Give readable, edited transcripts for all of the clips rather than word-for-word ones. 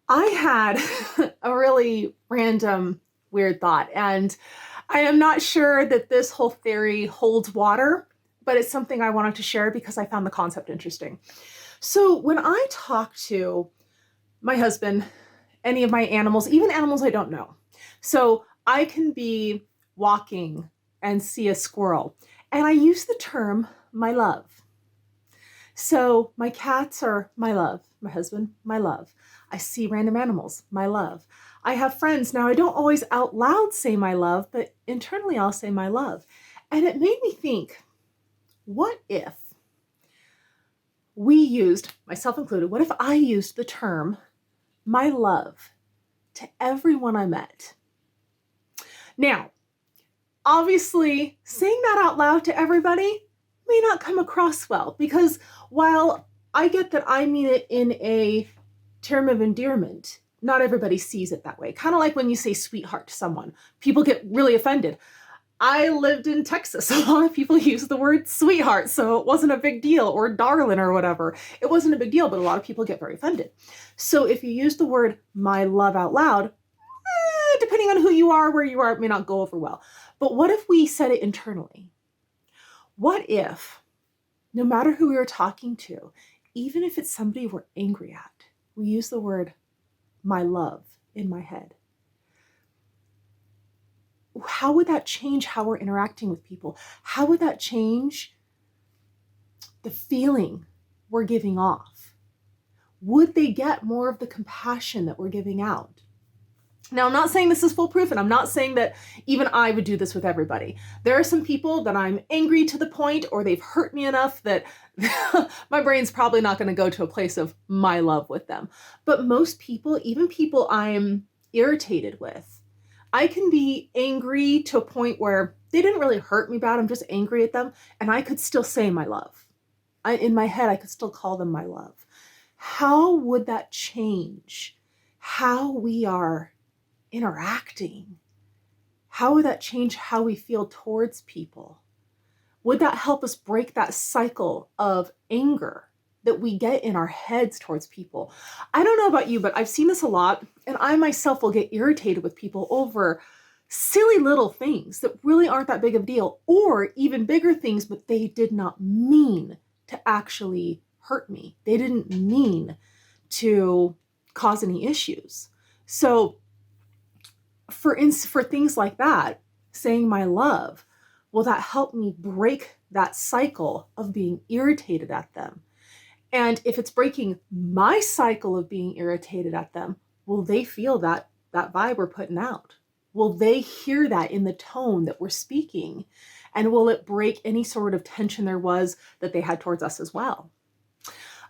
I had a really random, weird thought, and I am not sure that this whole theory holds water, but it's something I wanted to share because I found the concept interesting. So, when I talk to my husband, any of my animals, even animals I don't know, so I can be walking and see a squirrel, and I use the term my love. So my cats are my love, my husband, my love. I see random animals, my love. I have friends. Now, I don't always out loud say my love, but internally I'll say my love. And it made me think, what if we used, myself included, what if I used the term my love to everyone I met? Now, obviously, saying that out loud to everybody may not come across well because while I get that I mean it in a term of endearment, not everybody sees it that way. Kind of like when you say sweetheart to someone, people get really offended. I lived in Texas. A lot of people use the word sweetheart, so it wasn't a big deal, or darling or whatever. It wasn't a big deal, but a lot of people get very offended. So if you use the word my love out loud, depending on who you are, where you are, it may not go over well. But what if we said it internally? What if, no matter who we were talking to, even if it's somebody we're angry at, we use the word my love in my head? How would that change how we're interacting with people? How would that change the feeling we're giving off? Would they get more of the compassion that we're giving out? Now, I'm not saying this is foolproof, and I'm not saying that even I would do this with everybody. There are some people that I'm angry to the point, or they've hurt me enough that my brain's probably not going to go to a place of my love with them. But most people, even people I'm irritated with, I can be angry to a point where they didn't really hurt me bad. I'm just angry at them, and I could still say my love. In my head, I could still call them my love. How would that change how we are interacting? How would that change how we feel towards people? Would that help us break that cycle of anger that we get in our heads towards people? I don't know about you, but I've seen this a lot, and I myself will get irritated with people over silly little things that really aren't that big of a deal, or even bigger things, but they did not mean to actually hurt me. They didn't mean to cause any issues. So for things like that, saying my love, will that help me break that cycle of being irritated at them? And if it's breaking my cycle of being irritated at them, will they feel that vibe we're putting out? Will they hear that in the tone that we're speaking? And will it break any sort of tension there was that they had towards us as well?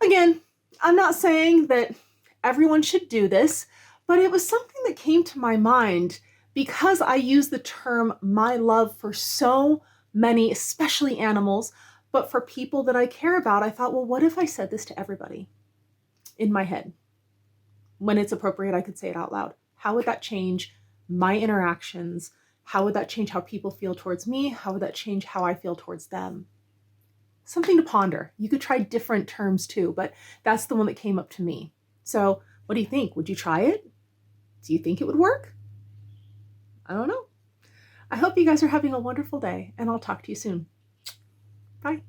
Again, I'm not saying that everyone should do this, but it was something that came to my mind because I use the term my love for so many, especially animals, but for people that I care about. I thought, well, what if I said this to everybody in my head? When it's appropriate, I could say it out loud. How would that change my interactions? How would that change how people feel towards me? How would that change how I feel towards them? Something to ponder. You could try different terms too, but that's the one that came up to me. So what do you think? Would you try it? Do you think it would work? I don't know. I hope you guys are having a wonderful day, and I'll talk to you soon. Bye.